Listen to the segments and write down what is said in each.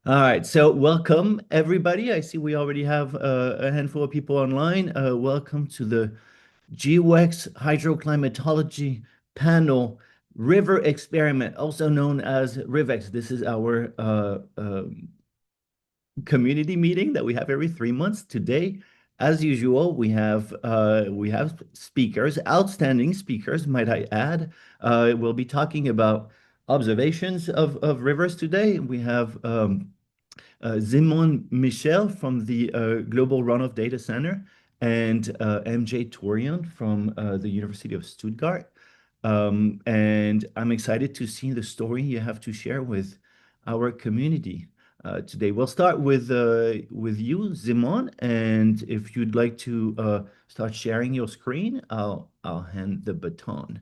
All right, so welcome everybody. I see we already have a handful of people online. Welcome to the GWEX Hydroclimatology Panel River Experiment, also known as RivEx. This is our community meeting that we have every 3 months. Today, as usual, we have speakers, outstanding speakers, might I add. We'll be talking about observations of rivers today. We have Simon Michel from the Global Runoff Data Center and MJ Torian from the University of Stuttgart. And I'm excited to see the story you have to share with our community today. We'll start with you, Simon, and if you'd like to start sharing your screen, I'll hand the baton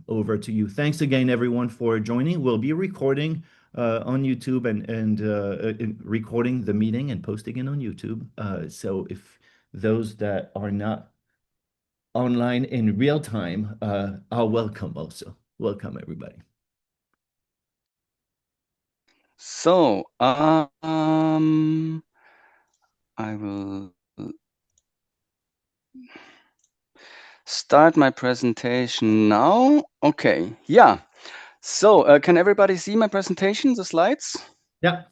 over to you. Thanks again, everyone, for joining. We'll be recording on YouTube and recording the meeting and posting it on YouTube. So if those that are not online in real time are welcome also. Welcome, everybody. So, I will start my presentation now. Okay, yeah. So, can everybody see my presentation, the slides? Yeah.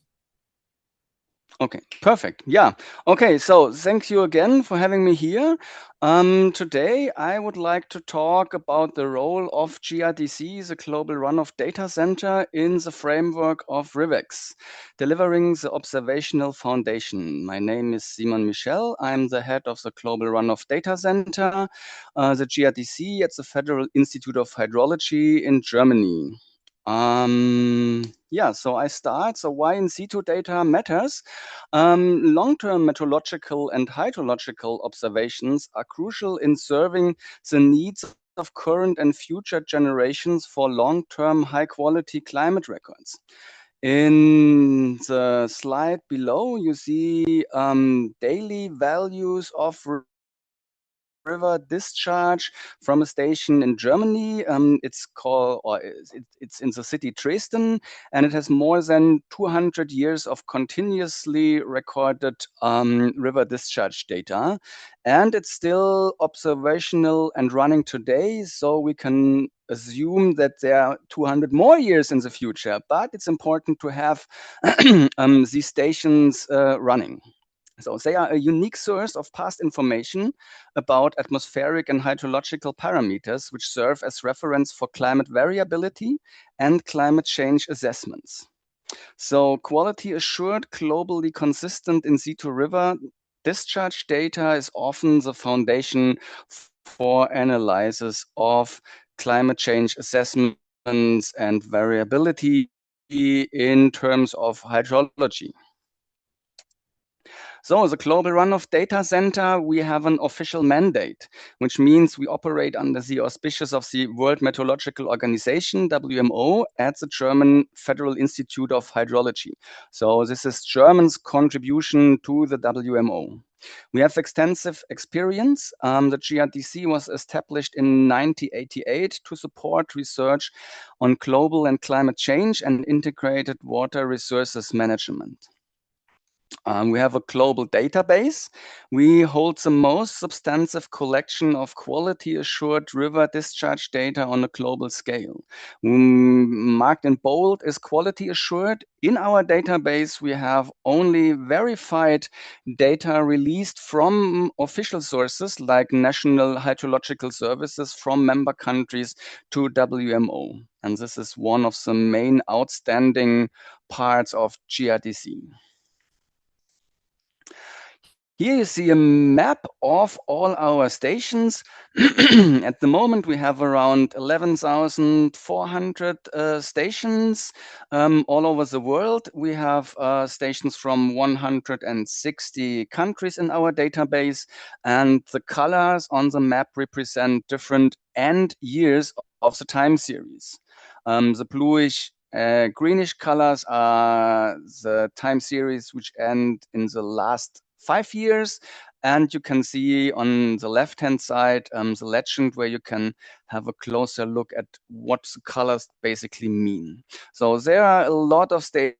Okay, perfect. Yeah. Okay, so thank you again for having me here. Today, I would like to talk about the role of GRDC, the Global Runoff Data Center, in the framework of RivEx, delivering the observational foundation. My name is Simon Michel. I'm the head of the Global Runoff Data Center, the GRDC at the Federal Institute of Hydrology in Germany. Yeah, so I start. So why in situ data matters? Long-term meteorological and hydrological observations are crucial in serving the needs of current and future generations for long-term high-quality climate records. In the slide below, you see daily values of river discharge from a station in Germany. It's called, or it's in the city Dresden, and it has more than 200 years of continuously recorded river discharge data. And it's still observational and running today, so we can assume that there are 200 more years in the future, but it's important to have these stations running. So they are a unique source of past information about atmospheric and hydrological parameters, which serve as reference for climate variability and climate change assessments. So quality assured, globally consistent in situ river discharge data is often the foundation for analysis of climate change assessments and variability in terms of hydrology. So the Global Runoff Data Center, we have an official mandate, which means we operate under the auspices of the World Meteorological Organization, WMO, at the German Federal Institute of Hydrology. So this is German's contribution to the WMO. We have extensive experience. The GRDC was established in 1988 to support research on global and climate change and integrated water resources management. We have a global database. We hold the most substantive collection of quality assured river discharge data on a global scale. Marked in bold is quality assured. In our database, we have only verified data released from official sources like National Hydrological Services from member countries to WMO. And this is one of the main outstanding parts of GRDC. Here you see a map of all our stations. At the moment, we have around 11,400 stations all over the world. We have stations from 160 countries in our database, and the colors on the map represent different end years of the time series. The bluish greenish colors are the time series which end in the last 5 years. And you can see on the left-hand side the legend where you can have a closer look at what the colors basically mean. So there are a lot of stations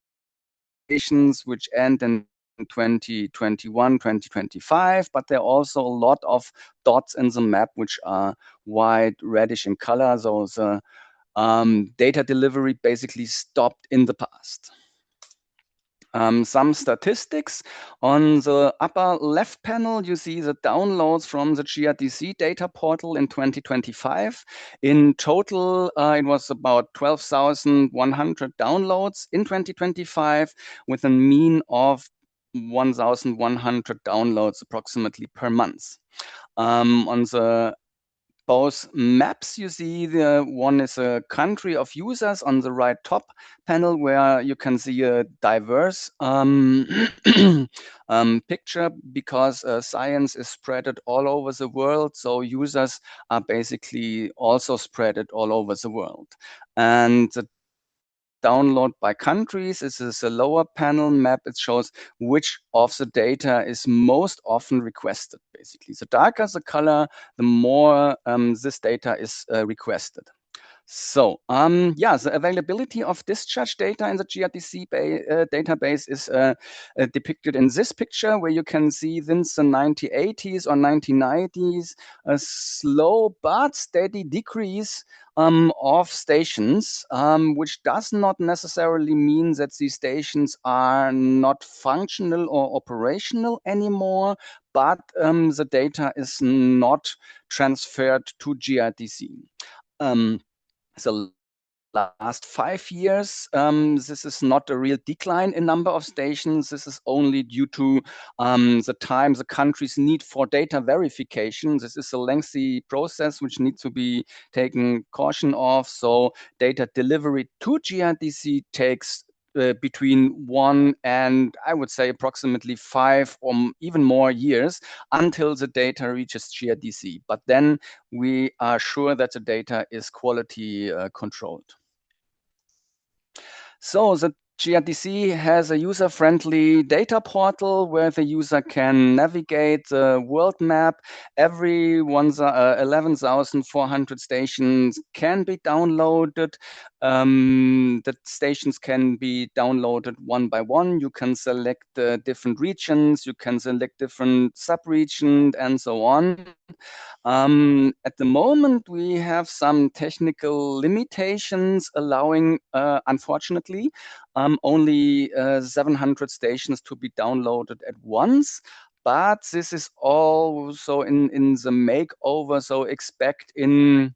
stations which end in 2021, 2025, but there are also a lot of dots in the map which are white, reddish in color. So the data delivery basically stopped in the past. Some statistics. On the upper left panel, you see the downloads from the GRDC data portal in 2025. In total, it was about 12,100 downloads in 2025, with a mean of 1,100 downloads approximately per month. On the both maps you see, the one is a country of users on the right top panel, where you can see a diverse picture, because science is spread all over the world, so users are basically also spread all over the world. And the download by countries. This is a lower panel map. It shows which of the data is most often requested, basically. The darker the color, the more this data is requested. So, yeah, the availability of discharge data in the GRDC database is depicted in this picture, where you can see since the 1980s or 1990s, a slow but steady decrease of stations, which does not necessarily mean that these stations are not functional or operational anymore, but the data is not transferred to GRDC. The last 5 years, this is not a real decline in number of stations. This is only due to the time the countries need for data verification. This is a lengthy process which needs to be taken caution of. So data delivery to GRDC takes between 1 and I would say approximately 5 or even more years until the data reaches GRDC. But then we are sure that the data is quality controlled. So the GRDC has a user-friendly data portal where the user can navigate the world map. Every 11,400 stations can be downloaded. The stations can be downloaded one by one. You can select different regions, you can select different sub-regions, and so on. At the moment, we have some technical limitations allowing, unfortunately, only 700 stations to be downloaded at once. But this is also in the makeover, so expect in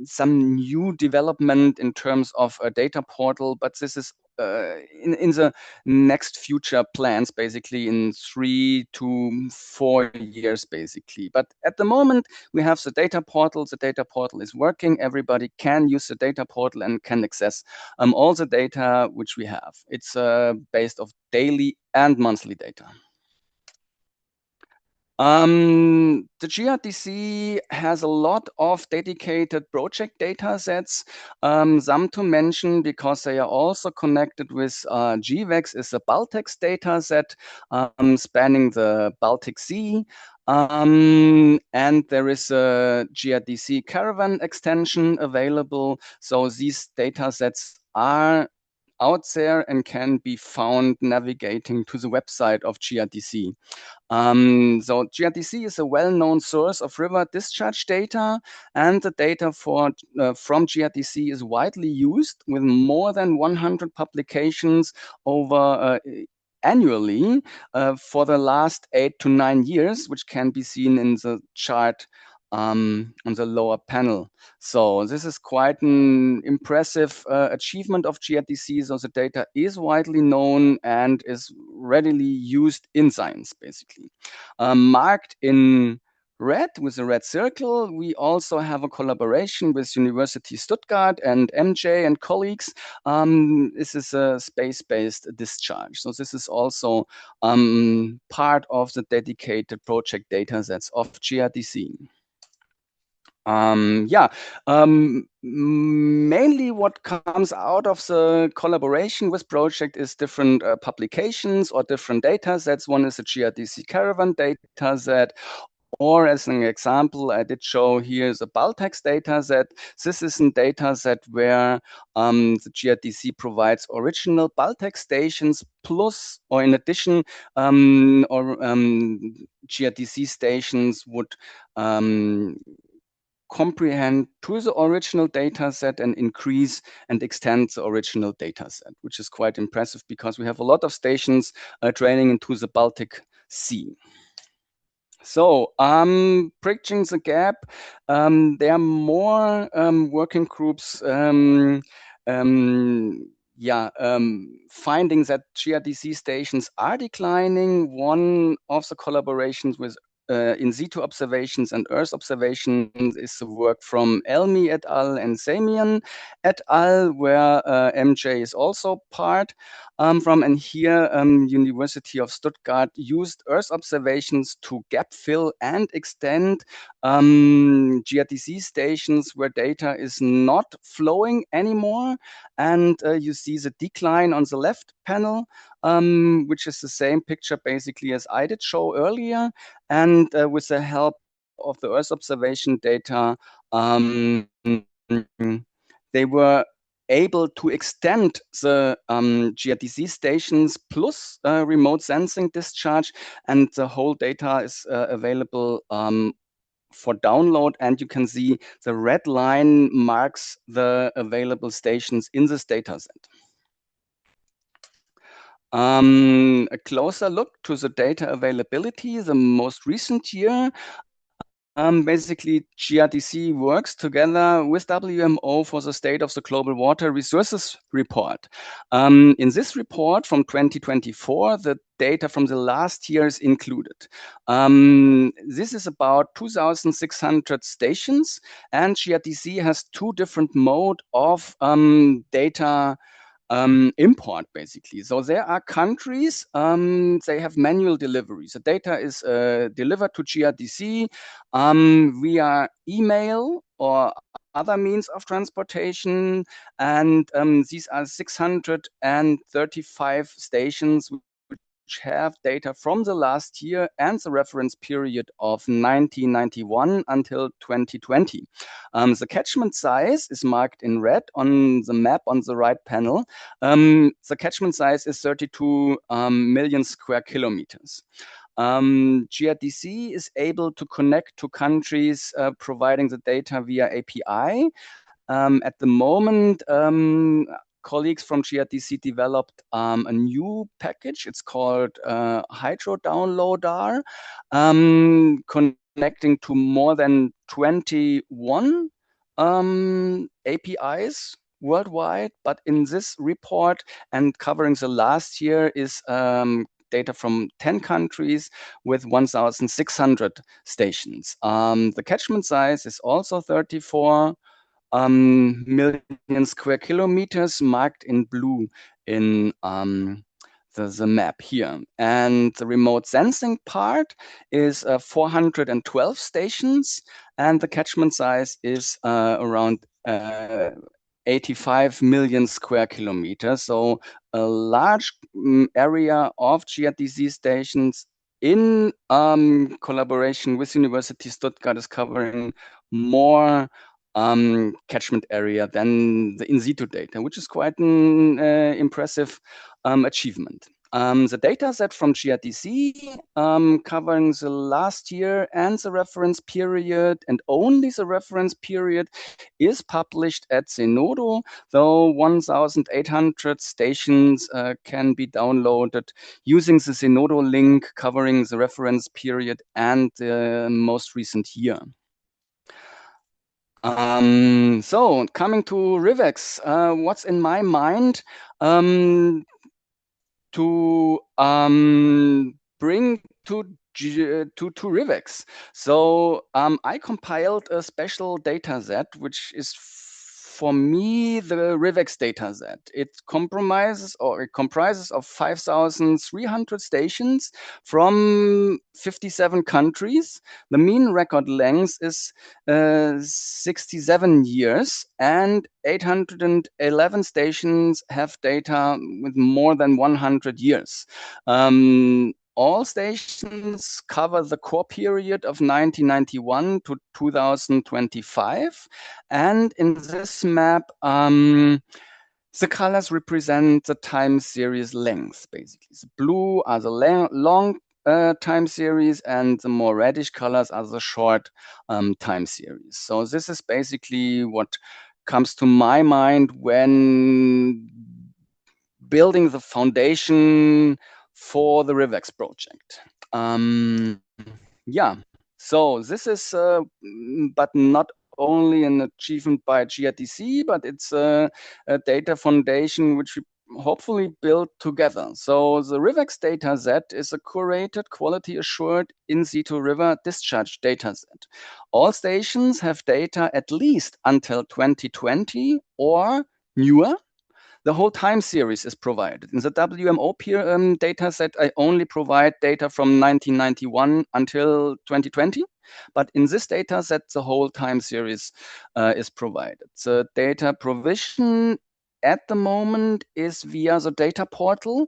some new development in terms of a data portal, but this is in the next future plans, basically in 3 to 4 years, basically. But at the moment, we have the data portal. The data portal is working. Everybody can use the data portal and can access all the data which we have. It's based of daily and monthly data. The GRDC has a lot of dedicated project data sets. Some to mention, because they are also connected with GVEX, is a Baltex data set spanning the Baltic Sea. And there is a GRDC caravan extension available. So these data sets are out there and can be found navigating to the website of GRDC. So GRDC is a well-known source of river discharge data, and the data from GRDC is widely used, with more than 100 publications over annually for the last 8 to 9 years, which can be seen in the chart on the lower panel. So this is quite an impressive achievement of GRDC. So the data is widely known and is readily used in science, basically. Marked in red with a red circle, we also have a collaboration with University Stuttgart and MJ and colleagues. This is a space-based discharge. So this is also part of the dedicated project datasets of GRDC. Mainly what comes out of the collaboration with project is different publications or different data sets. One is a GRDC caravan data set, Or as an example, I did show here the Baltex data set. This is a data set where the GRDC provides original Baltex stations plus, or in addition, GRDC stations would comprehend to the original data set and increase and extend the original data set, which is quite impressive because we have a lot of stations draining into the Baltic Sea. So, bridging the gap, there are more working groups finding that GRDC stations are declining. One of the collaborations with in situ observations and Earth observations is the work from Elmi et al. And Samian et al., where MJ is also part from. And here, University of Stuttgart used Earth observations to gap fill and extend GRDC stations where data is not flowing anymore. And you see the decline on the left panel, which is the same picture basically as I did show earlier. And with the help of the Earth observation data, they were able to extend the GRDC stations plus remote sensing discharge, and the whole data is available for download, and you can see the red line marks the available stations in this data set. A closer look to the data availability, the most recent year. Basically, GRDC works together with WMO for the State of the Global Water Resources Report. In this report from 2024, the data from the last year is included. This is about 2,600 stations, and GRDC has two different mode of data import, basically. So there are countries, they have manual deliveries. The data is delivered to GRDC via email or other means of transportation. And these are 635 stations which have data from the last year and the reference period of 1991 until 2020. The catchment size is marked in red on the map on the right panel. The catchment size is 32 million square kilometers. GRDC is able to connect to countries providing the data via API. At the moment, colleagues from GRDC developed a new package. It's called Hydro Downloader, connecting to more than 21 APIs worldwide. But in this report and covering the last year is data from 10 countries with 1,600 stations. The catchment size is also 34 million square kilometers, marked in blue in the map here. And the remote sensing part is 412 stations, and the catchment size is around 85 million square kilometers. So a large area of GRDC stations in collaboration with University Stuttgart is covering more catchment area than the in situ data, which is quite an impressive achievement. The data set from GRDC covering the last year and the reference period, and only the reference period, is published at Zenodo, though 1,800 stations can be downloaded using the Zenodo link covering the reference period and the most recent year. So coming to RivEx, what's in my mind to bring to RivEx. So I compiled a special data set, which is for me the RivEx data set. It comprises of 5,300 stations from 57 countries. The mean record length is 67 years, and 811 stations have data with more than 100 years. all stations cover the core period of 1991 to 2025. And in this map, the colors represent the time series length, basically. The blue are the long time series, and the more reddish colors are the short time series. So this is basically what comes to my mind when building the foundation for the RivEx project. Yeah, so this is, but not only an achievement by GRDC, but it's a data foundation which we hopefully build together. So the RivEx dataset is a curated, quality assured in situ river discharge dataset. All stations have data at least until 2020 or newer. The whole time series is provided. In the WMO peer data set, I only provide data from 1991 until 2020. But in this data set, the whole time series is provided. The data provision at the moment is via the data portal.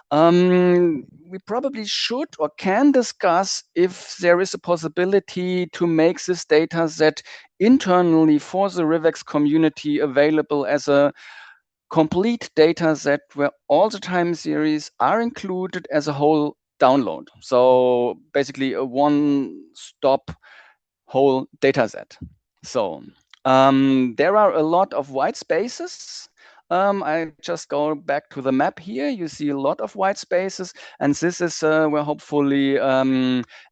We probably should or can discuss if there is a possibility to make this data set internally for the RivEx community available as a complete data set where all the time series are included as a whole download. So basically a one-stop whole data set. So there are a lot of white spaces. I just go back to the map here. You see a lot of white spaces, and this is where hopefully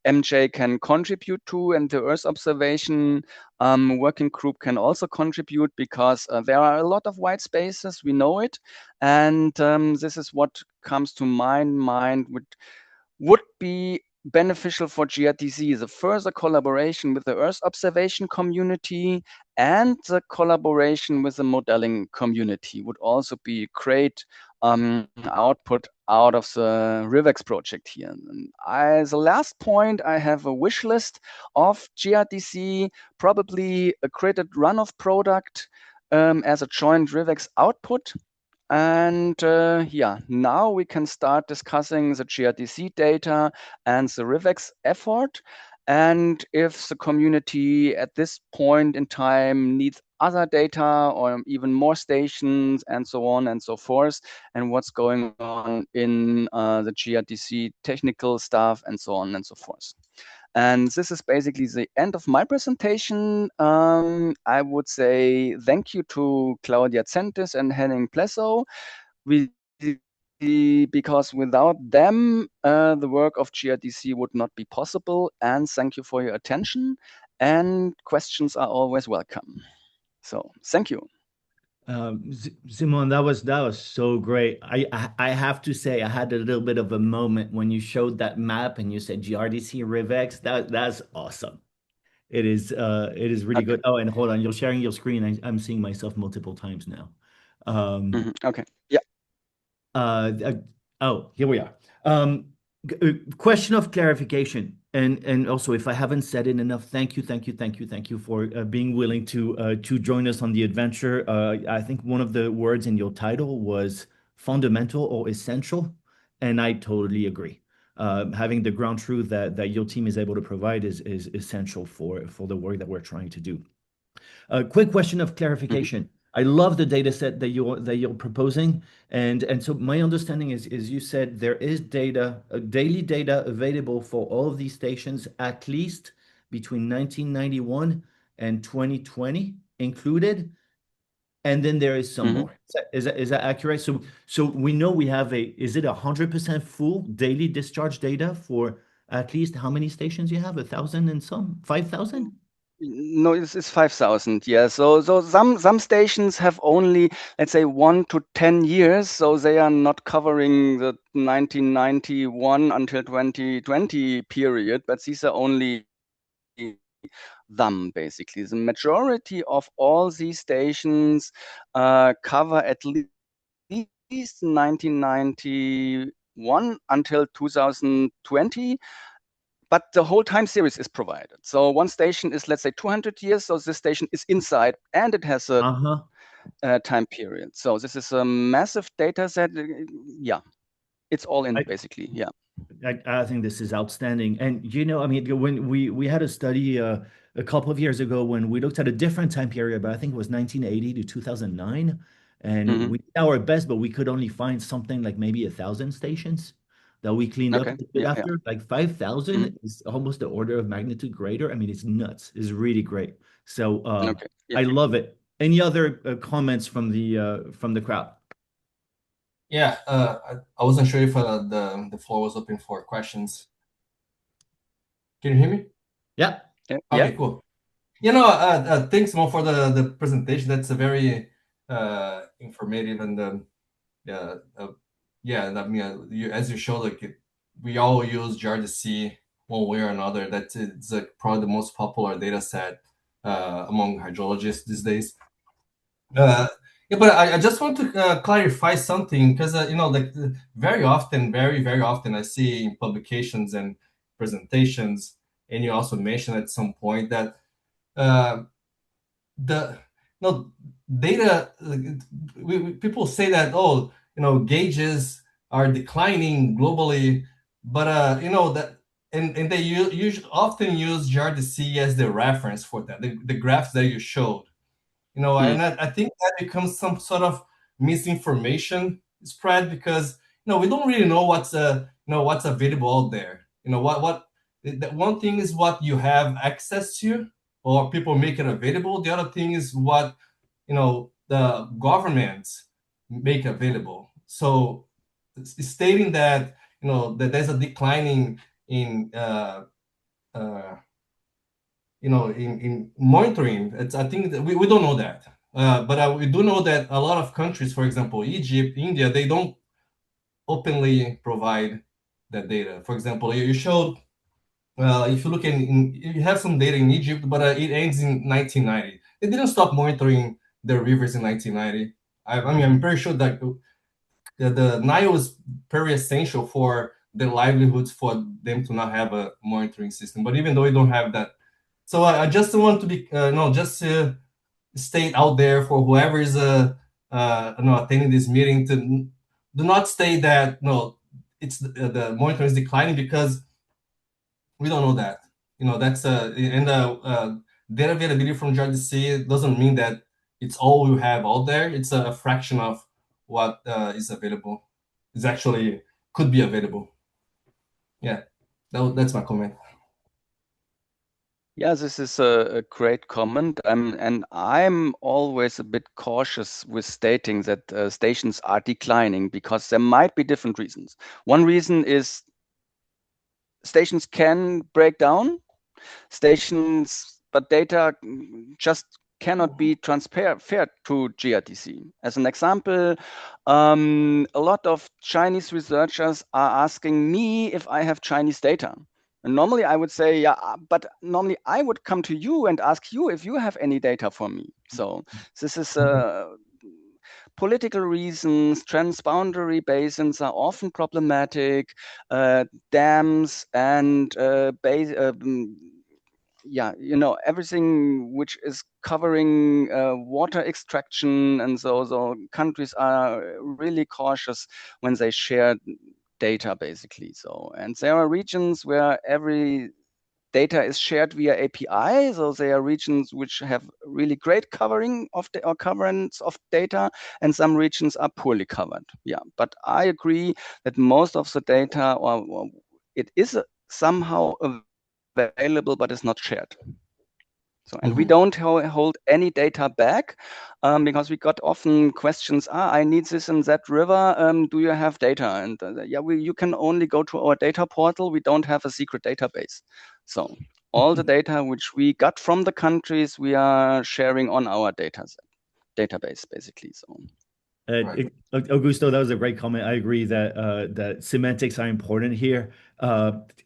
MJ can contribute to, and the Earth observation working group can also contribute, because there are a lot of white spaces. We know it, and this is what comes to my mind, would be beneficial for GRDC, the further collaboration with the Earth observation community and the collaboration with the modeling community would also be great output out of the RivEx project here. And as a last point, I have a wish list of GRDC, probably a created runoff product as a joint RivEx output. And yeah, now we can start discussing the GRDC data and the RivEx effort. And if the community at this point in time needs other data or even more stations and so on and so forth, and what's going on in the GRDC technical stuff and so on and so forth. And this is basically the end of my presentation. I would say thank you to Claudia Centis and Henning Plesso. Because without them, the work of GRDC would not be possible. And thank you for your attention. And questions are always welcome. So thank you. Simon, that was so great. I have to say I had a little bit of a moment when you showed that map and you said GRDC RivEx. That's awesome. It is really Okay. good. Oh, and hold on, you're sharing your screen. I'm seeing myself multiple times now. Okay. Yeah. Uh, uh, oh, here we are. Question of clarification, and also if I haven't said it enough, thank you for being willing to join us on the adventure. I think one of the words in your title was fundamental or essential, and I totally agree. Having the ground truth that your team is able to provide is essential for the work that we're trying to do. A quick question of Mhm. clarification. I love the data set that you're proposing, and so my understanding is you said there is data, daily data available for all of these stations at least between 1991 and 2020 included, and then there is some Mhm. more. Is that accurate? So we know we have is it 100% full daily discharge data for at least how many stations you have? 1,000 and some? 5,000? No, it's 5,000. Yeah. So some stations have only, let's say, 1 to 10 years. So they are not covering the 1991 until 2020 period, but these are only them, basically. The majority of all these stations cover at least 1991 until 2020, but the whole time series is provided. So one station is, let's say, 200 years. So this station is inside and it has a Uh-huh. time period. So this is a massive data set. Yeah. It's all in I, basically. Yeah. I think this is outstanding. And I mean, when we had a study a couple of years ago when we looked at a different time period, but I think it was 1980 to 2009, and Hmm. we did our best, but we could only find something like maybe 1,000 stations that we cleaned up a Okay. little bit Yeah. Yeah. after. Like Hmm. 5,000 is almost the order of magnitude greater. I mean, it's nuts. It's really great. So Okay. Yeah. I love it. Any other comments from the crowd? Yeah, I wasn't sure if the floor was open for questions. Can you hear me? Yeah. Yeah. Yeah. Okay, cool. Thanks Mo for the presentation. That's a very informative and yeah, yeah. I mean, as you showed, we all use GRDC one way or another. That it's probably the most popular data set among hydrologists these days. Uh, yeah, but I just want to clarify something because very often, very often, I see in publications and presentations, and you also mentioned at some point that uh, the no data. People say that gauges are declining globally, but that. And they usually often use GRDC as the reference for that, the graphs that you showed. Mm. And I think that becomes some sort of misinformation spread because we don't really know what's available out there. What the one thing is what you have access to or people make it available. The other thing is what the governments make available. So stating that that there's a declining in uh, in monitoring. I think that we don't know that. But we do know that a lot of countries, for example, Egypt, India, they don't openly provide that data. For example, you showed, if you look you have some data in Egypt, but it ends in 1990. They didn't stop monitoring their rivers in 1990. I mean, I'm pretty sure that the Nile is very essential for their livelihoods for them to not have a monitoring system. But even though we don't have that, so I just want to be no just state out there for whoever is attending this meeting to do not state that no it's the monitoring is declining because we don't know that. That's and data availability from JRDC doesn't mean that it's all we have out there. It's a fraction of what is available. Is actually could be available. Yeah, that's my comment. Yeah, this is a great comment. And I'm always a bit cautious with stating that stations are declining because there might be different reasons. One reason is stations can break down, stations, but data just cannot be transferred to GRDC. As an example, a lot of Chinese researchers are asking me if I have Chinese data. And normally I would say, yeah, but normally I would come to you and ask you if you have any data for me. So this is political reasons, transboundary basins are often problematic. Dams and yeah, everything which is covering water extraction, and so countries are really cautious when they share data, basically. So, and there are regions where every data is shared via API. So there are regions which have really great covering of or coverage of data, and some regions are poorly covered. Yeah, but I agree that most of the data, or it is somehow available, but it's not shared. So, and we Mhm. don't hold any data back because we got often questions. I need this in that river. Do you have data? And yeah, you can only go to our data portal. We don't have a secret database. So all the data which we got from the countries, we are sharing on our database, basically. So. Right. Augusto, that was a great comment. I agree that that semantics are important here.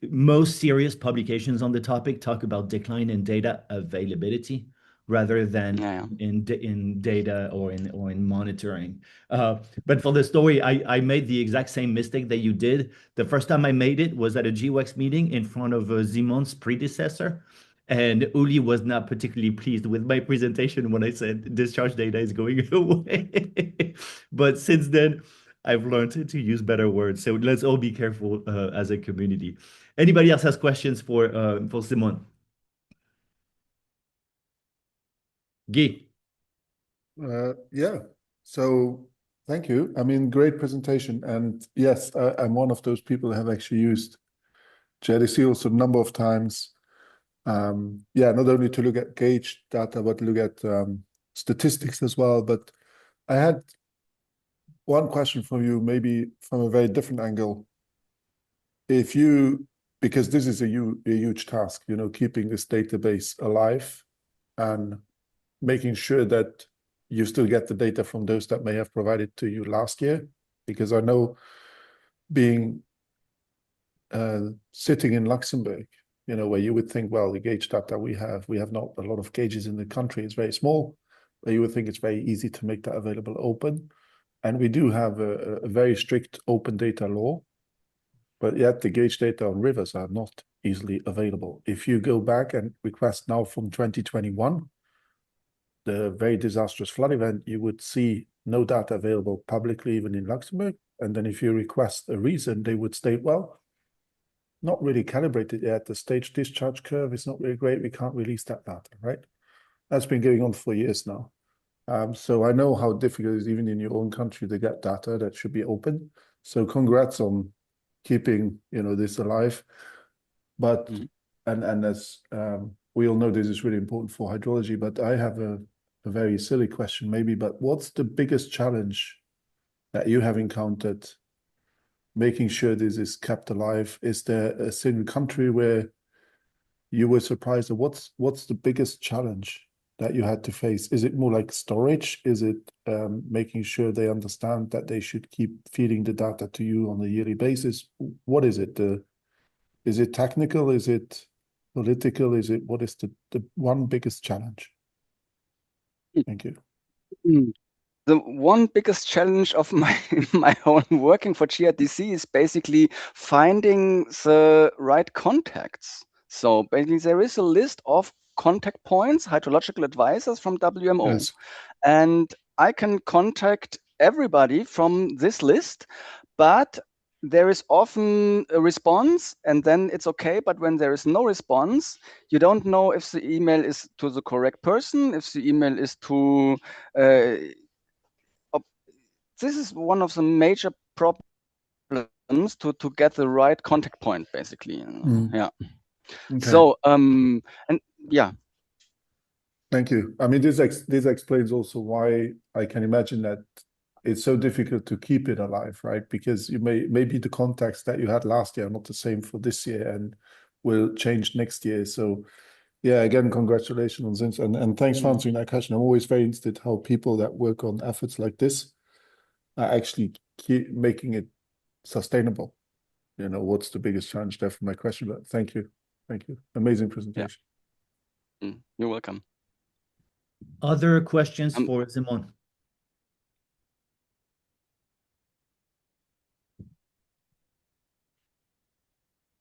Most serious publications on the topic talk about decline in data availability rather than Yeah. in data or in monitoring. But for the story, I made the exact same mistake that you did. The first time I made it was at a GWEX meeting in front of Simon's predecessor. And Uli was not particularly pleased with my presentation when I said discharge data is going away. But since then, I've learned to use better words. So let's all be careful as a community. Anybody else has questions for Simon? Guy. Yeah. So thank you. I mean, great presentation. And yes, I'm one of those people who have actually used JDC also a number of times. Yeah, not only to look at gauge data, but look at statistics as well. But I had one question for you, maybe from a very different angle. If you, because this is a huge task, you know, keeping this database alive and making sure that you still get the data from those that may have provided to you last year, because I know being sitting in Luxembourg, you know, where you would think, well, the gauge data we have not a lot of gauges in the country, it's very small, but you would think it's very easy to make that available open. And we do have a very strict open data law, but yet the gauge data on rivers are not easily available. If you go back and request now from 2021, the very disastrous flood event, you would see no data available publicly, even in Luxembourg. And then if you request a reason, they would state, well, not really calibrated yet. The stage discharge curve is not really great. We can't release that data, right? That's been going on for years now. So I know how difficult it is even in your own country to get data that should be open. So congrats on keeping, you know, this alive. But and as we all know, this is really important for hydrology. But I have a very silly question, maybe. But what's the biggest challenge that you have encountered making sure this is kept alive? Is there a single country where you were surprised? Or what's the biggest challenge that you had to face? Is it more like storage? Is it making sure they understand that they should keep feeding the data to you on a yearly basis? What is it? Is it technical? Is it political? Is it what is the one biggest challenge? Thank you. The one biggest challenge of my my own working for GRDC is basically finding the right contacts. So basically, there is a list of contact points, hydrological advisors from WMO, Yes. and I can contact everybody from this list, but there is often a response and then it's okay. But when there is no response, you don't know if the email is to the correct person, if the email is to this is one of the major problems to get the right contact point, basically. Yeah. Okay. So and yeah. Thank you. I mean, this explains also why I can imagine that it's so difficult to keep it alive, right? Because you maybe the contacts that you had last year are not the same for this year and will change next year. So yeah, again, congratulations on this, and thanks for answering that question. I'm always very interested how people that work on efforts like this are actually keep making it sustainable. You know, what's the biggest challenge there for my question? But thank you. Thank you. Amazing presentation. Yeah. You're welcome. Other questions for Simon?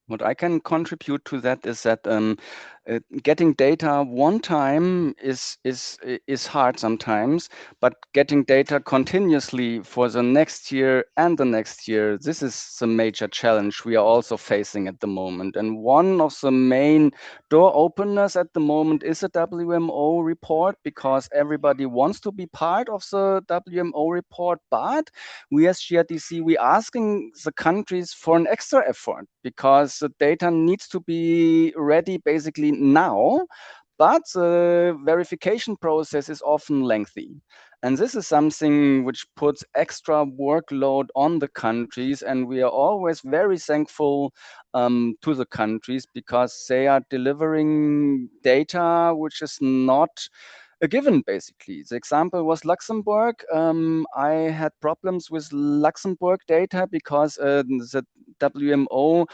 What I can contribute to that is that getting data one time is hard sometimes, but getting data continuously for the next year and the next year, this is the major challenge we are also facing at the moment. And one of the main door openers at the moment is a WMO report, because everybody wants to be part of the WMO report, but we as GRDC, we asking the countries for an extra effort, because the data needs to be ready basically now, but the verification process is often lengthy. And this is something which puts extra workload on the countries. And we are always very thankful to the countries, because they are delivering data which is not a given, basically. The example was Luxembourg. I had problems with Luxembourg data because the WMO,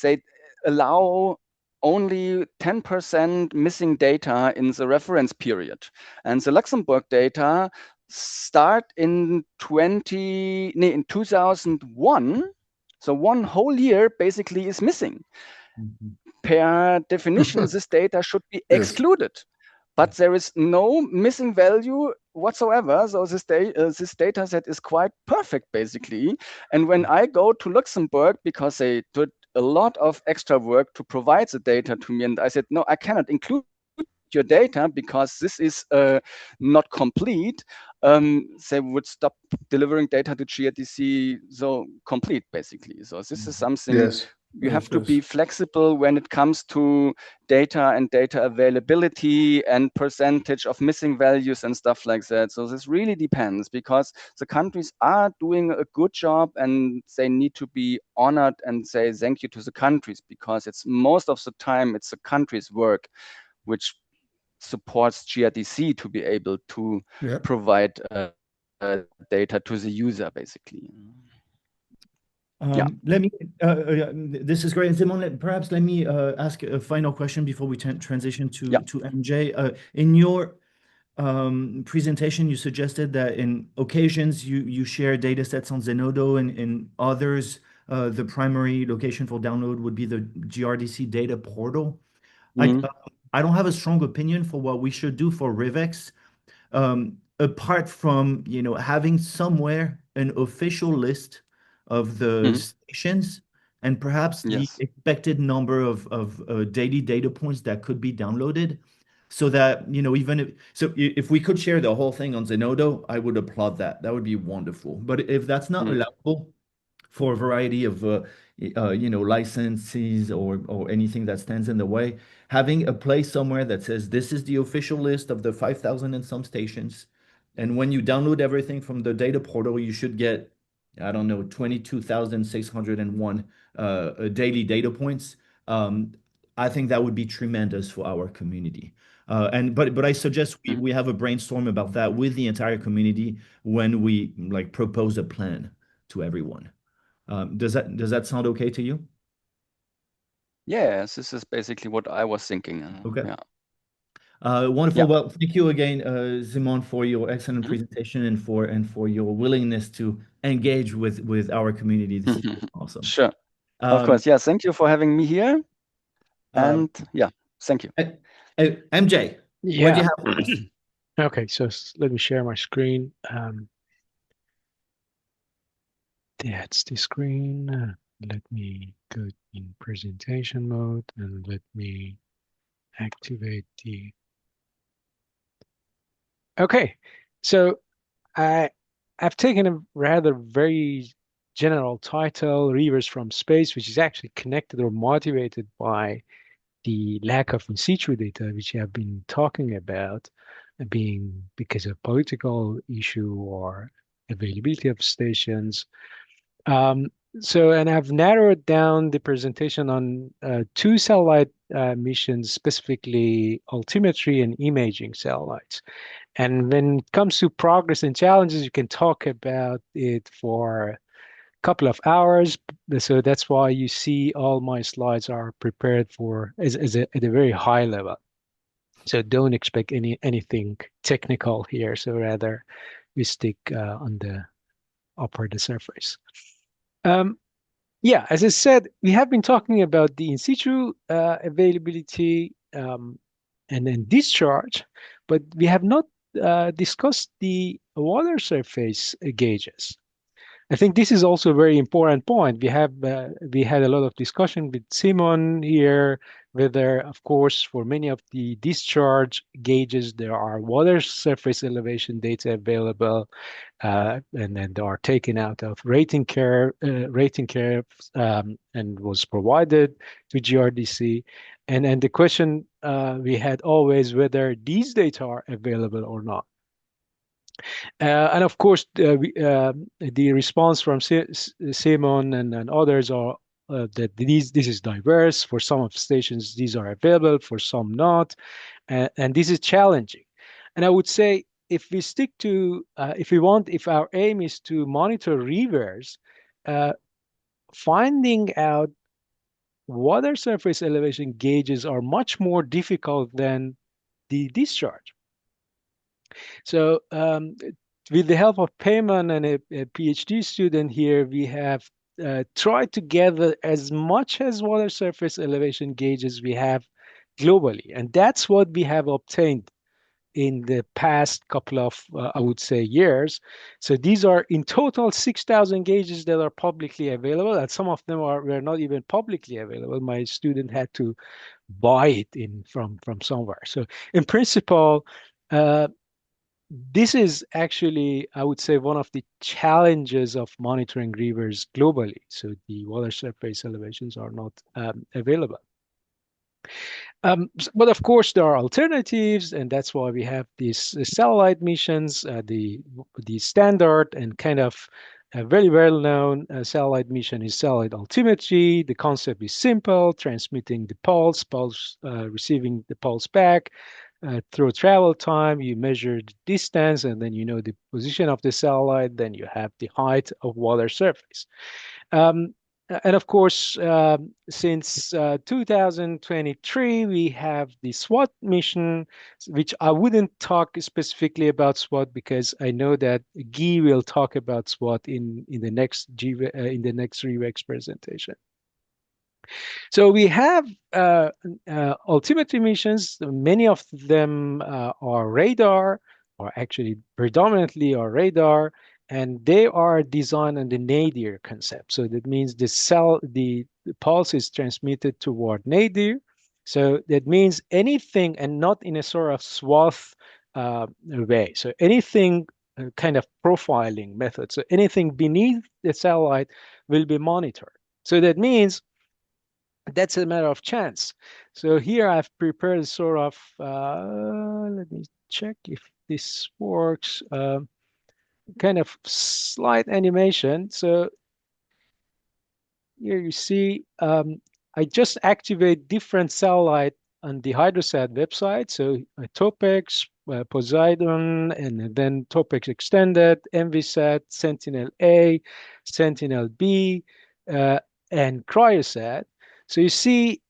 they allow only 10% missing data in the reference period. And the Luxembourg data start in 2001. So one whole year basically is missing. Per definition, this data should be excluded. But there is no missing value whatsoever. So this data set is quite perfect, basically. And when I go to Luxembourg, because they did a lot of extra work to provide the data to me, and I said, no, I cannot include your data because this is not complete, they would stop delivering data to GRDC so complete, basically. So this is something Yes. you have to be flexible when it comes to data and data availability and percentage of missing values and stuff like that. So this really depends, because the countries are doing a good job and they need to be honored and say thank you to the countries, because it's most of the time it's the country's work which supports GRDC to be able to provide data to the user, basically. Let me, this is great. Simon, perhaps let me ask a final question before we transition to MJ. In your presentation, you suggested that in occasions you share data sets on Zenodo, and in others, the primary location for download would be the GRDC data portal. I don't have a strong opinion for what we should do for RivEx, apart from, having somewhere an official list of the stations and perhaps the expected number of daily data points that could be downloaded, so that, if we could share the whole thing on Zenodo, I would applaud that. That would be wonderful. But if that's not allowable, for a variety of licenses or anything that stands in the way, having a place somewhere that says this is the official list of the 5,000 and some stations, and when you download everything from the data portal, you should get, I don't know, 22,601 daily data points. I think that would be tremendous for our community. But I suggest we have a brainstorm about that with the entire community when we propose a plan to everyone. Does that sound okay to you? Yes, this is basically what I was thinking. Okay. Yeah. Wonderful. Well, thank you again, Simon, for your excellent presentation and for your willingness to engage with our community. This is awesome. Sure. Of course. Yeah. Thank you for having me here. And thank you. MJ, what do you have for us? Okay, so let me share my screen. That's the screen. Let me go in presentation mode and let me activate the. Okay, so I've taken a rather very general title, Rivers from Space, which is actually connected or motivated by the lack of in situ data, which I have been talking about, being because of political issue or availability of stations. And I've narrowed down the presentation on two satellite missions, specifically altimetry and imaging satellites. And when it comes to progress and challenges, you can talk about it for a couple of hours. So that's why you see all my slides are prepared for at a very high level. So don't expect anything technical here. So rather we stick on the upper the surface. As I said, we have been talking about the in situ availability and then discharge, but we have not discussed the water surface gauges. I think this is also a very important point. We had a lot of discussion with Simon here, whether, of course, for many of the discharge gauges, there are water surface elevation data available, and then they are taken out of rating curves and was provided to GRDC. And the question we had always whether these data are available or not. And of course, the response from Simon and others are that this is diverse. For some of stations, these are available, for some not, and this is challenging. And I would say if we stick to, if our aim is to monitor rivers, finding out water surface elevation gauges are much more difficult than the discharge. So with the help of Payman and a PhD student here, we have tried to gather as much as water surface elevation gauges we have globally. And that's what we have obtained in the past couple of, I would say, years. So these are in total 6,000 gauges that are publicly available, and some of them were not even publicly available. My student had to buy it from somewhere. So in principle, this is actually, I would say, one of the challenges of monitoring rivers globally. So the water surface elevations are not available. But of course, there are alternatives, and that's why we have these satellite missions. The standard and kind of a very well-known satellite mission is satellite altimetry. The concept is simple: transmitting the pulse, receiving the pulse back. Through travel time, you measure the distance, and then you know the position of the satellite. Then you have the height of water surface. And of course, since 2023, we have the SWOT mission, which I wouldn't talk specifically about SWOT because I know that Guy will talk about SWOT in the next RivEx presentation. So we have altimetry missions. Many of them are radar, or actually predominantly are radar, and they are designed on the nadir concept. So that means the pulse is transmitted toward nadir. So that means anything, and not in a sort of swath way. So anything kind of profiling method. So anything beneath the satellite will be monitored. So that means that's a matter of chance. So here I've prepared sort of, let me check if this works, kind of slide animation. So here you see, I just activate different satellite on the Hydrosat website. So Topex, Poseidon, and then Topex Extended, MVSat, Sentinel-A, Sentinel-B, and Cryosat. So you see,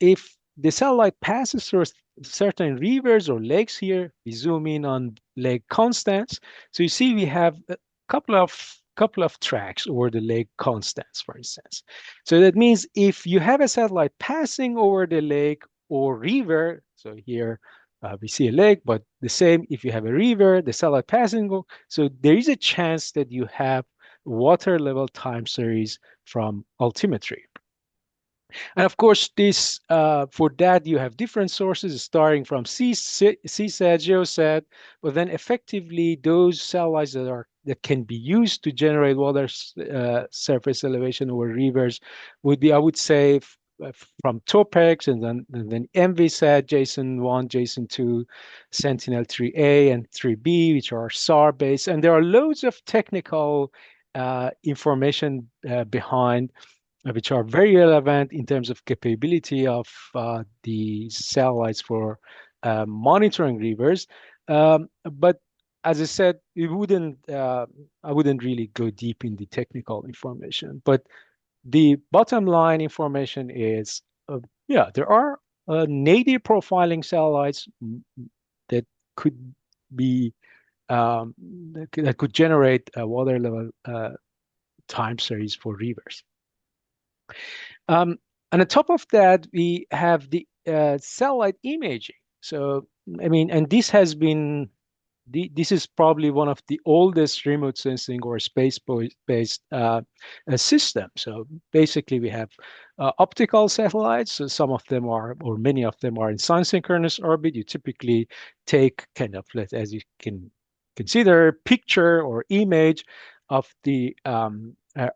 if the satellite passes through certain rivers or lakes here, we zoom in on Lake Constance. So you see we have a couple of tracks over the Lake Constance, for instance. So that means if you have a satellite passing over the lake or river, so here we see a lake, but the same if you have a river, the satellite passing, so there is a chance that you have water level time series from altimetry. And of course, this for that you have different sources starting from CSAT, GeoSat, but then effectively those satellites that can be used to generate water surface elevation over rivers would be, I would say, from Topex and then MVSat, JSON-1, JSON-2, Sentinel-3A and 3B, which are SAR based, and there are loads of technical information behind, which are very relevant in terms of capability of the satellites for monitoring rivers. But as I said, I wouldn't really go deep in the technical information. But the bottom line information is, there are native profiling satellites that could be that could generate a water level time series for rivers. On the top of that, we have the satellite imaging. So, I mean, and this has been, this is probably one of the oldest remote sensing or space-based system. So basically we have optical satellites. So some of them are, or many of them are in sun-synchronous orbit. You typically take kind of, as you can consider, picture or image of the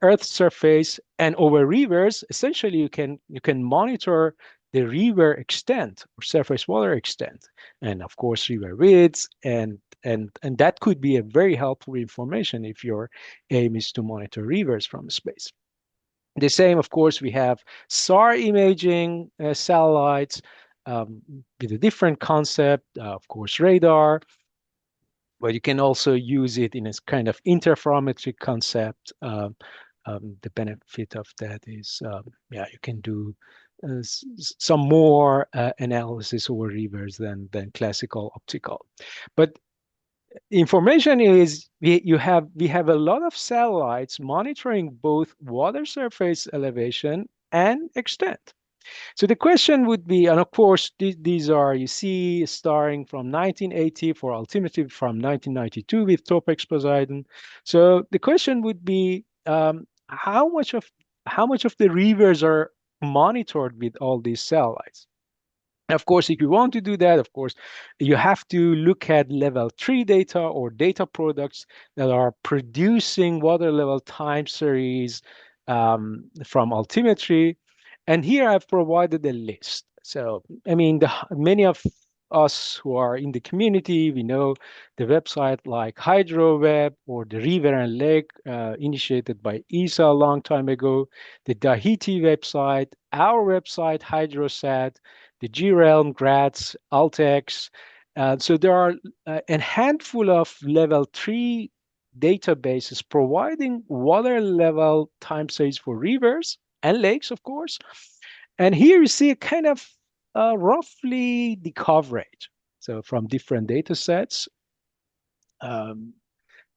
Earth's surface, and over rivers, essentially you can monitor the river extent or surface water extent, and of course river widths, and that could be a very helpful information if your aim is to monitor rivers from space. The same, of course, we have SAR imaging satellites with a different concept, of course, radar. But you can also use it in a kind of interferometric concept. The benefit of that is, you can do some more analysis over rivers than classical optical. But information is we have a lot of satellites monitoring both water surface elevation and extent. So the question would be, and of course, these are, you see, starting from 1980 for altimetry from 1992 with Topex Poseidon. So the question would be, how much of the rivers are monitored with all these satellites? Of course, if you want to do that, of course, you have to look at level 3 data or data products that are producing water level time series from altimetry. And here I've provided a list. So, I mean, many of us who are in the community, we know the website like HydroWeb or the River and Lake, initiated by ESA a long time ago, the Dahiti website, our website, HydroSat, the GRealm, GRATS, Altex. So there are a handful of level 3 databases providing water level time series for rivers and lakes, of course. And here you see a kind of roughly the coverage. So from different data sets,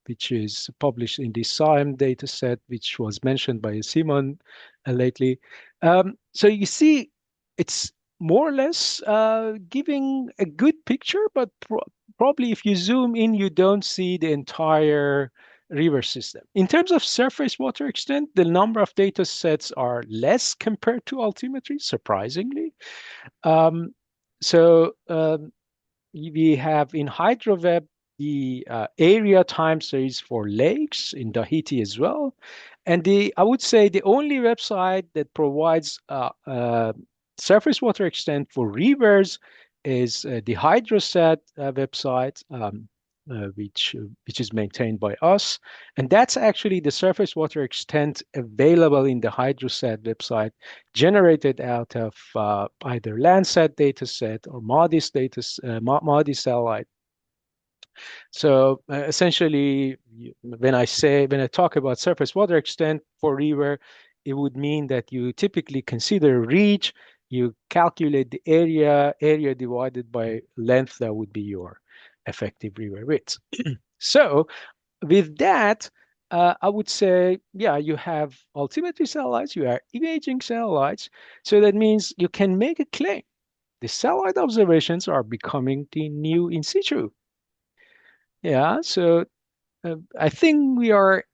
which is published in the SIAM data set, which was mentioned by Simon lately. So you see, it's more or less giving a good picture, but probably if you zoom in, you don't see the entire river system. In terms of surface water extent, the number of data sets are less compared to altimetry, surprisingly. We have in HydroWeb the area time series for lakes in Dahiti as well. And I would say the only website that provides surface water extent for rivers is the Hydrosat website, which is maintained by us. And that's actually the surface water extent available in the Hydrosat website, generated out of either Landsat dataset or MADI satellite. So essentially, when I talk about surface water extent for river, it would mean that you typically consider reach, you calculate the area divided by length, that would be your effective river width. So with that, I would say, yeah, you have altimetry satellites, you have imaging satellites. So that means you can make a claim. The satellite observations are becoming the new in situ. Yeah, so I think we are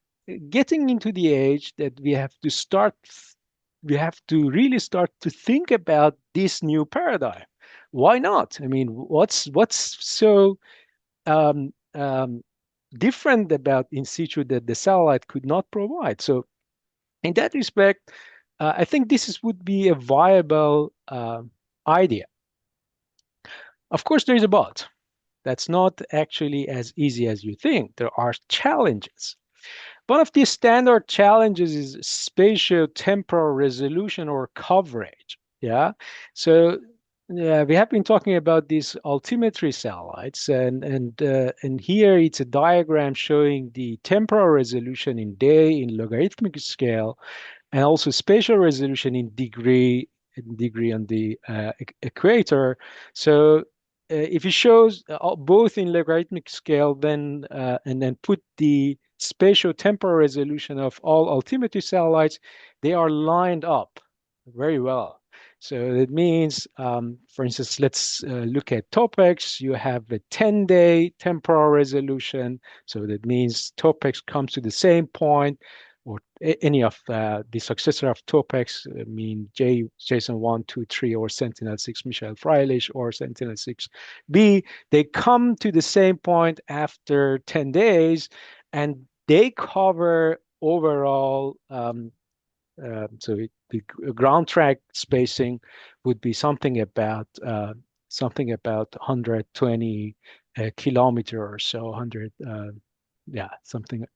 getting into the age that we have to really start to think about this new paradigm. Why not? I mean, what's so um, um, different about in situ that the satellite could not provide? So in that respect, I think would be a viable idea. Of course, there is a but. That's not actually as easy as you think. There are challenges. One of the standard challenges is spatio-temporal resolution or coverage. Yeah. So we have been talking about these altimetry satellites, and here it's a diagram showing the temporal resolution in day in logarithmic scale, and also spatial resolution in degree on the equator. So if it shows both in logarithmic scale, then and then put the spatial-temporal resolution of all altimetry satellites, they are lined up very well. So it means, for instance, let's look at Topex. You have a 10-day temporal resolution. So that means Topex comes to the same point, or any of the successor of Topex, mean JSON 1, 2, 3, or Sentinel-6 Michael Freilich, or Sentinel-6B. They come to the same point after 10 days, and they cover overall, the ground track spacing would be something about 120 kilometer or so, 100, yeah, something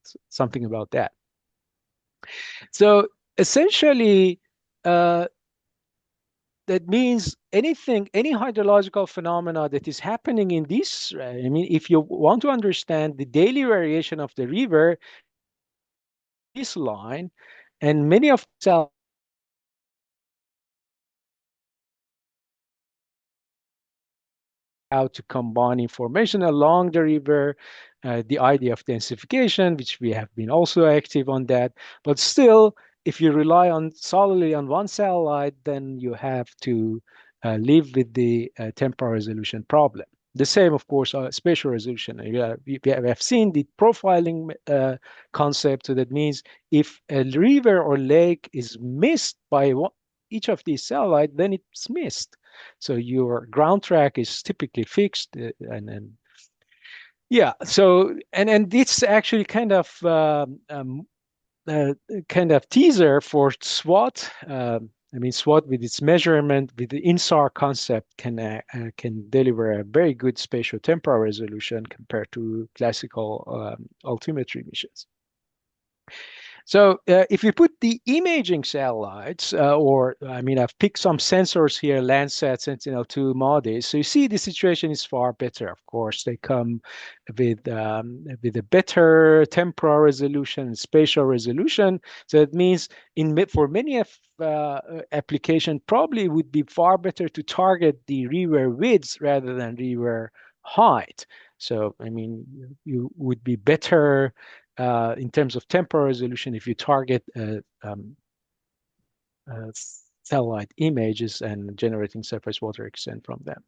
about that. So essentially, that means any hydrological phenomena that is happening in this, I mean, if you want to understand the daily variation of the river, this line, and many of the how to combine information along the river, the idea of densification, which we have been also active on that, but still if you rely on solely on one satellite, then you have to live with the temporal resolution problem. The same, of course, spatial resolution. We have seen the profiling concept. So that means if a river or lake is missed by each of these satellites, then it's missed. So your ground track is typically fixed, and then yeah. So and it's actually kind of teaser for SWOT. I mean, SWOT with its measurement, with the INSAR concept, can deliver a very good spatial temporal resolution compared to classical altimetry missions. So if you put the imaging satellites, I've picked some sensors here, Landsat, Sentinel-2, MODIS. So you see the situation is far better. Of course, they come with a better temporal resolution and spatial resolution. So it means for many application, probably would be far better to target the river widths rather than river height. So, I mean, you would be better in terms of temporal resolution if you target satellite images and generating surface water extent from them.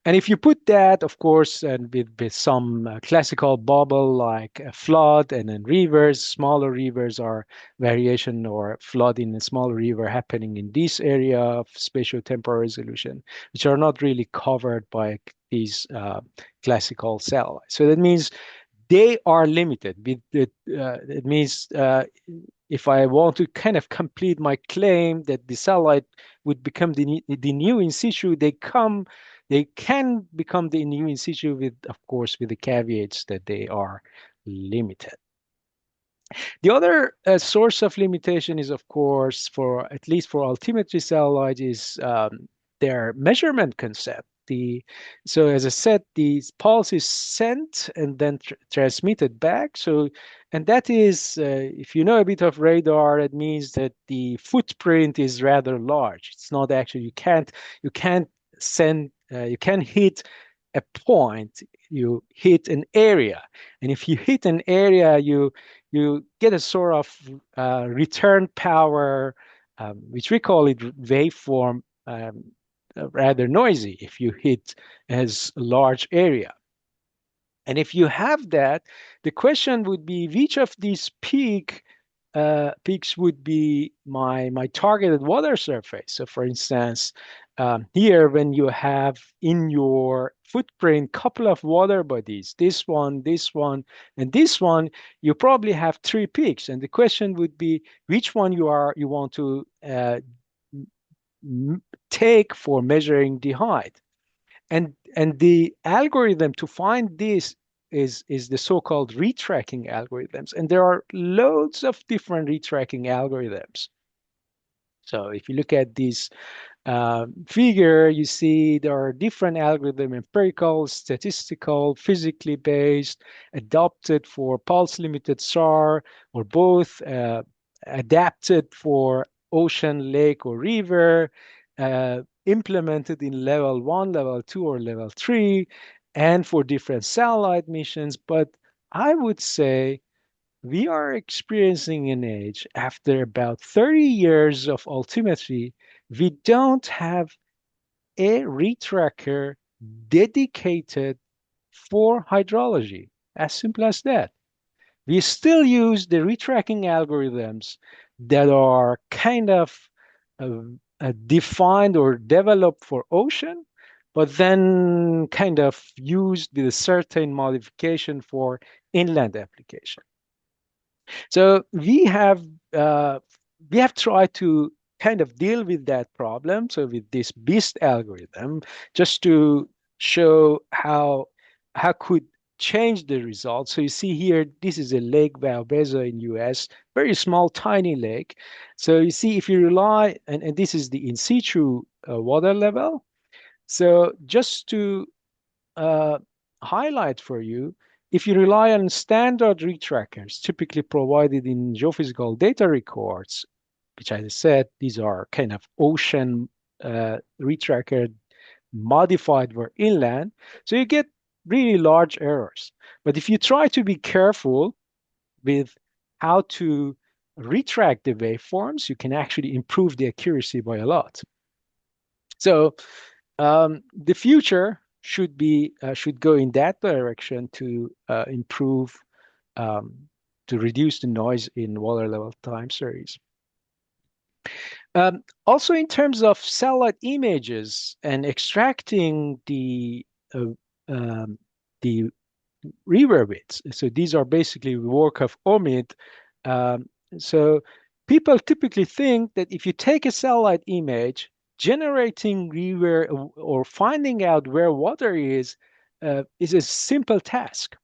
And if you put that, of course, and with some classical bubble like a flood and then rivers, smaller rivers are variation or flood in a small river happening in this area of spatial temporal resolution, which are not really covered by these classical satellites. So that means they are limited. It means if I want to kind of complete my claim that the satellite would become the new in situ, they can become the new in situ with, of course, with the caveats that they are limited. The other source of limitation is, of course, at least for altimetry satellites, is their measurement concept. So as I said, the pulse is sent and then transmitted back. So, and that is, if you know a bit of radar, it means that the footprint is rather large. It's not actually, you can't hit a point, you hit an area. And if you hit an area, you get a sort of return power, which we call it waveform, rather noisy if you hit as large area. And if you have that, the question would be which of these peaks would be my targeted water surface. So for instance, here when you have in your footprint couple of water bodies, this one, and this one, you probably have 3 peaks. And the question would be which one you want to take for measuring the height. And the algorithm to find this is the so-called retracking algorithms. And there are loads of different retracking algorithms. So if you look at this figure, you see there are different algorithms: empirical, statistical, physically based, adapted for pulse-limited SAR, or both, adapted for ocean, lake, or river, implemented in level 1, level 2, or level 3, and for different satellite missions. But I would say we are experiencing an age after about 30 years of altimetry, we don't have a retracker dedicated for hydrology. As simple as that. We still use the retracking algorithms that are kind of defined or developed for ocean, but then kind of used with a certain modification for inland application. So we have tried to kind of deal with that problem. So with this BEAST algorithm, just to show how could change the results. So you see here, this is a Lake Valparaiso in US, very small, tiny lake. So you see, if you rely, and this is the in situ water level. So just to highlight for you, if you rely on standard retrackers typically provided in geophysical data records, which I said, these are kind of ocean retracker modified for inland, so you get really large errors. But if you try to be careful with how to retract the waveforms, you can actually improve the accuracy by a lot. So the future should go in that direction to improve, to reduce the noise in water level time series. Also, in terms of satellite images and extracting the river widths, so these are basically work of Omid. So people typically think that if you take a satellite image, generating river or finding out where water is a simple task.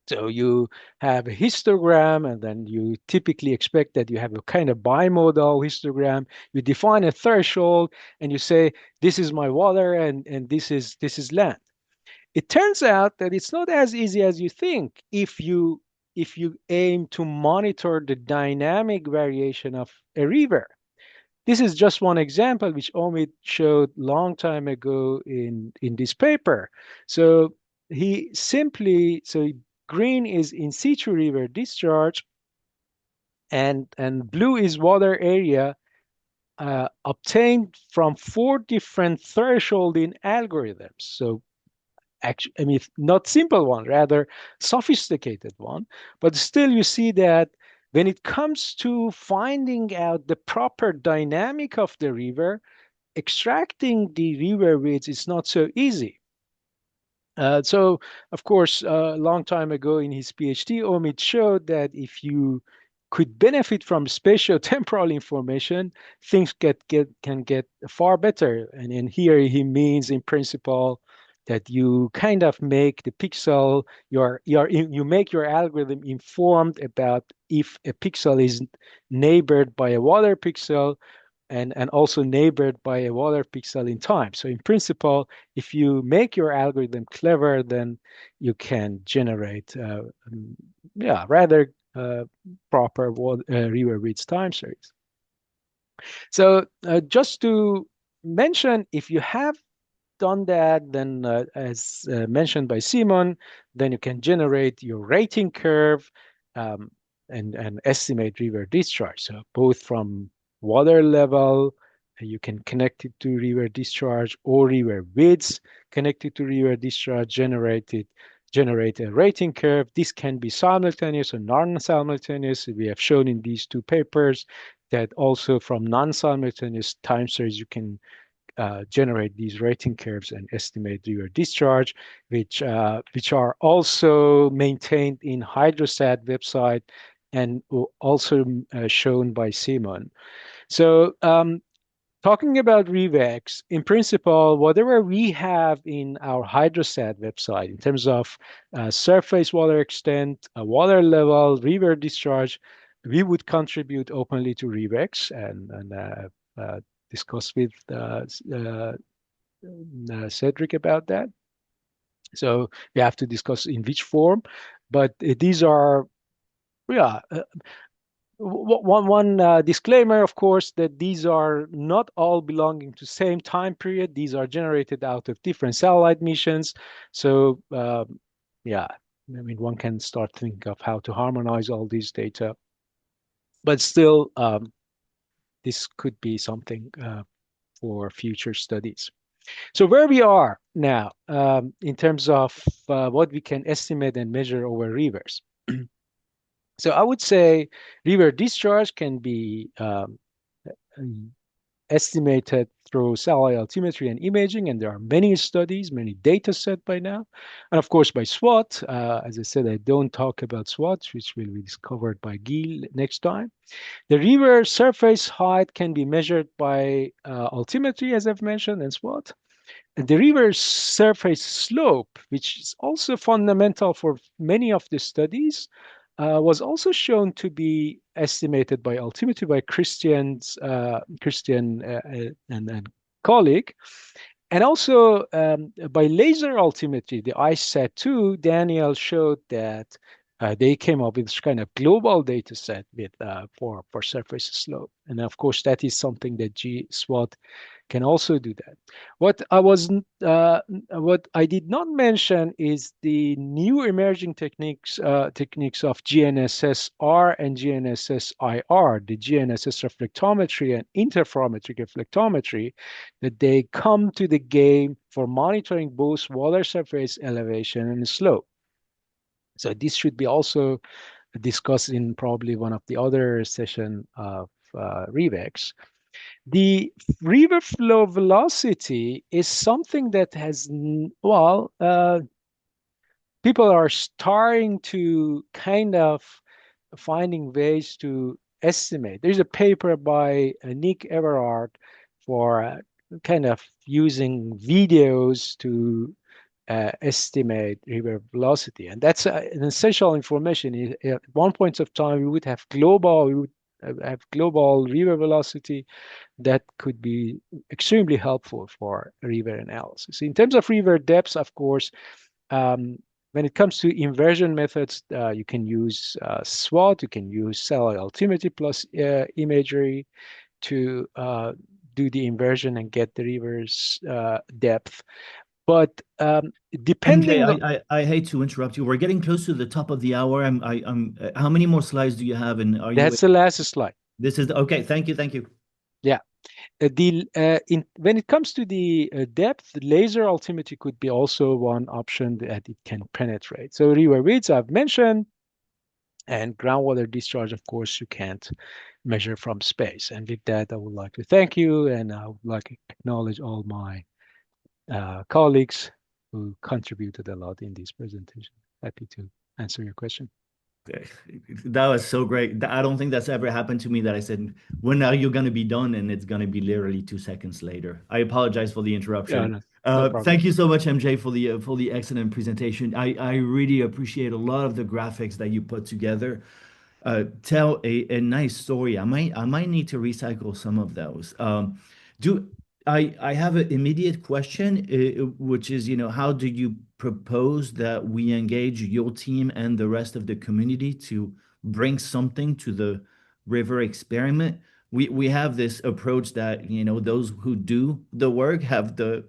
So you have a histogram, and then you typically expect that you have a kind of bimodal histogram. You define a threshold, and you say, this is my water, and this is land. It turns out that it's not as easy as you think if you aim to monitor the dynamic variation of a river. This is just one example which Omid showed long time ago in this paper. So green is in situ river discharge, and blue is water area obtained from 4 different thresholding algorithms. So actually, I mean, not simple one, rather sophisticated one. But still, you see that when it comes to finding out the proper dynamic of the river, extracting the river widths is not so easy. So, of course, a long time ago in his PhD, Omid showed that if you could benefit from spatio-temporal information, things can get far better. And here he means, in principle, that you kind of make the pixel, you make your algorithm informed about if a pixel is neighbored by a water pixel, and also neighbored by a water pixel in time. So in principle, if you make your algorithm clever, then you can generate rather proper river width time series. So just to mention, if you have done that, then as mentioned by Simon, then you can generate your rating curve and estimate river discharge. So both from water level, you can connect it to river discharge, or river widths connected to river discharge, generate a rating curve. This can be simultaneous or non-simultaneous. We have shown in these two papers that also from non-simultaneous time series, you can generate these rating curves and estimate river discharge, which are also maintained in Hydrosat website and also shown by Simon. So talking about RivEx, in principle, whatever we have in our Hydrosat website in terms of surface water extent, water level, river discharge, we would contribute openly to RivEx and discuss with Cedric about that. So we have to discuss in which form, but these are, one disclaimer, of course, that these are not all belonging to same time period. These are generated out of different satellite missions. So I mean, one can start thinking of how to harmonize all these data, but still, this could be something for future studies. So where we are now in terms of what we can estimate and measure over rivers. So I would say river discharge can be estimated through satellite altimetry and imaging, and there are many studies, many data set by now. And of course by SWOT. As I said, I don't talk about SWOT, which will be discovered by Gil next time. The river surface height can be measured by altimetry, as I've mentioned, and SWOT. The river surface slope, which is also fundamental for many of the studies, was also shown to be estimated by altimetry by Christian and colleague. And also by laser altimetry, the ISAT2, Daniel showed that They came up with kind of global data set with for surface slope, and of course that is something that GSWOT can also do that. What I did not mention is the new emerging techniques of GNSS-R and GNSS-IR, the GNSS reflectometry and interferometric reflectometry, that they come to the game for monitoring both water surface elevation and slope. So this should be also discussed in probably one of the other session of RivEx. The river flow velocity is something that has, people are starting to kind of finding ways to estimate. There's a paper by Nick Everard for kind of using videos to estimate river velocity, and that's an essential information. At one point of time, we would have global river velocity that could be extremely helpful for river analysis. In terms of river depths, of course, when it comes to inversion methods, you can use SWOT, you can use satellite altimetry plus imagery to do the inversion and get the river's depth. But depending MJ, I hate to interrupt you. We're getting close to the top of the hour. How many more slides do you have? And are you? That's the last slide. This is okay. Thank you. Thank you. Yeah. When it comes to the depth, laser altimetry could be also one option that it can penetrate. So river widths I've mentioned, and groundwater discharge, of course, you can't measure from space. And with that, I would like to thank you, and I would like to acknowledge all my colleagues who contributed a lot in this presentation. Happy to answer your question. That was so great. I don't think that's ever happened to me that I said, when are you going to be done? And it's going to be literally 2 seconds later. I apologize for the interruption. No problem. Thank you so much, MJ, for the excellent presentation. I really appreciate a lot of the graphics that you put together. Tell a nice story. I might need to recycle some of those. Do I have an immediate question, which is, how do you propose that we engage your team and the rest of the community to bring something to the river experiment? We have this approach that, those who do the work have the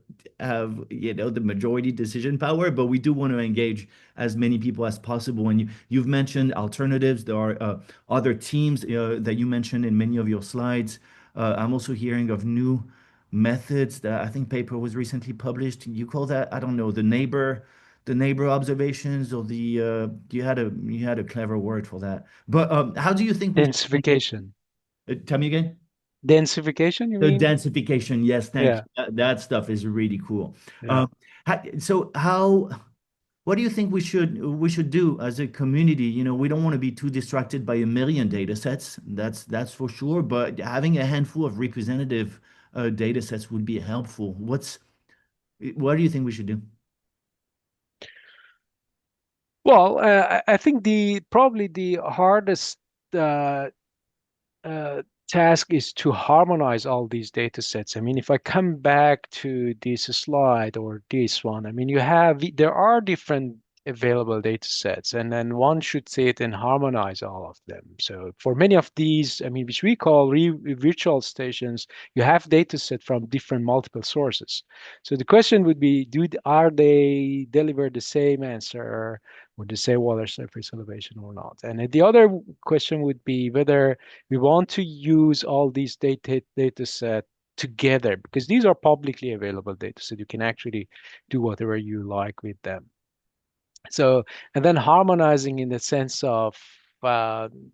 majority decision power, but we do want to engage as many people as possible. And you've mentioned alternatives. There are other teams that you mentioned in many of your slides. I'm also hearing of new methods that I think paper was recently published. You call that, I don't know, the neighbor observations, or the you had a clever word for that. But how do you think we densification? Tell me again. Densification, you The mean? densification, yes, thank Yeah. you. That stuff is really cool. Yeah. What do you think we should do as a community? We don't want to be too distracted by a million data sets. That's for sure. But having a handful of representative data sets would be helpful. What do you think we should do? Well, I think probably the hardest task is to harmonize all these data sets. I mean, if I come back to this slide or this one, I mean, there are different available data sets, and then one should sit and harmonize all of them. So for many of these, I mean, which we call virtual stations, you have data set from different multiple sources. So the question would be, are they deliver the same answer or the same water surface elevation or not? And the other question would be whether we want to use all these data set together, because these are publicly available data, so you can actually do whatever you like with them. So, and then harmonizing in the sense of, when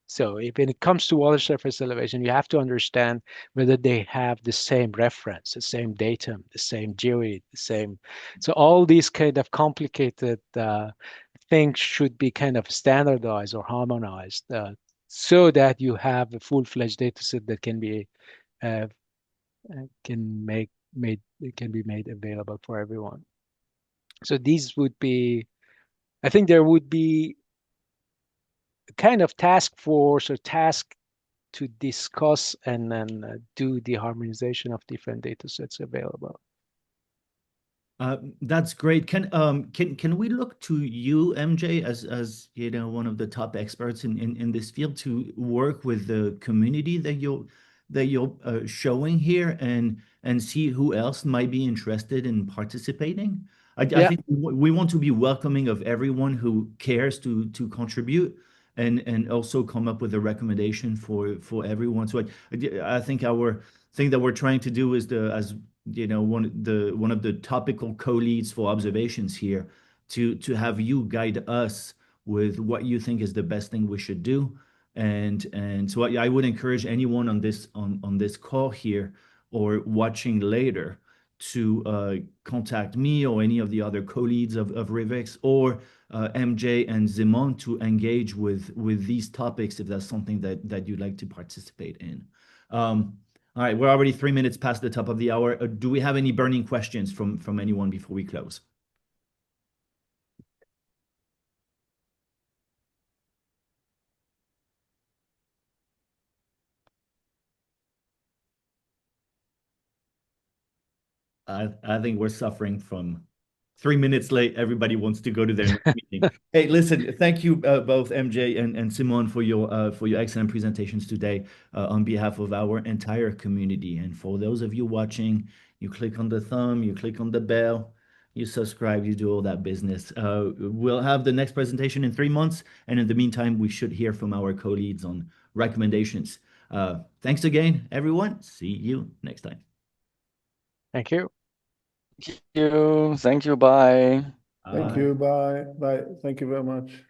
it comes to water surface elevation, you have to understand whether they have the same reference, the same datum, the same geoid, the same. So all these kind of complicated things should be kind of standardized or harmonized, so that you have a full-fledged data set that can be made available for everyone. So these would be, I think there would be a kind of task force or task to discuss and then do the harmonization of different data sets available. That's great. Can we look to you, MJ, as you know, one of the top experts in this field to work with the community that you're showing here and see who else might be interested in participating? I Yeah. think we want to be welcoming of everyone who cares to contribute and also come up with a recommendation for everyone. So I think our thing that we're trying to do is as you know, one of the topical co-leads for observations here to have you guide us with what you think is the best thing we should do. And so I would encourage anyone on this call here or watching later to contact me or any of the other co-leads of RivEx or MJ and Zimon to engage with these topics if that's something that you'd like to participate in. All right, we're already 3 minutes past the top of the hour. Do we have any burning questions from anyone before we close? I think we're suffering from 3 minutes late. Everybody wants to go to their next meeting. Hey, listen, thank you both MJ and Simon for your excellent presentations today on behalf of our entire community. And for those of you watching, you click on the thumb, you click on the bell, you subscribe, you do all that business. We'll have the next presentation in 3 months. And in the meantime, we should hear from our co-leads on recommendations. Thanks again, everyone. See you next time. Thank you. Thank you. Thank you. Bye. Thank you. Bye. Bye. Thank you very much.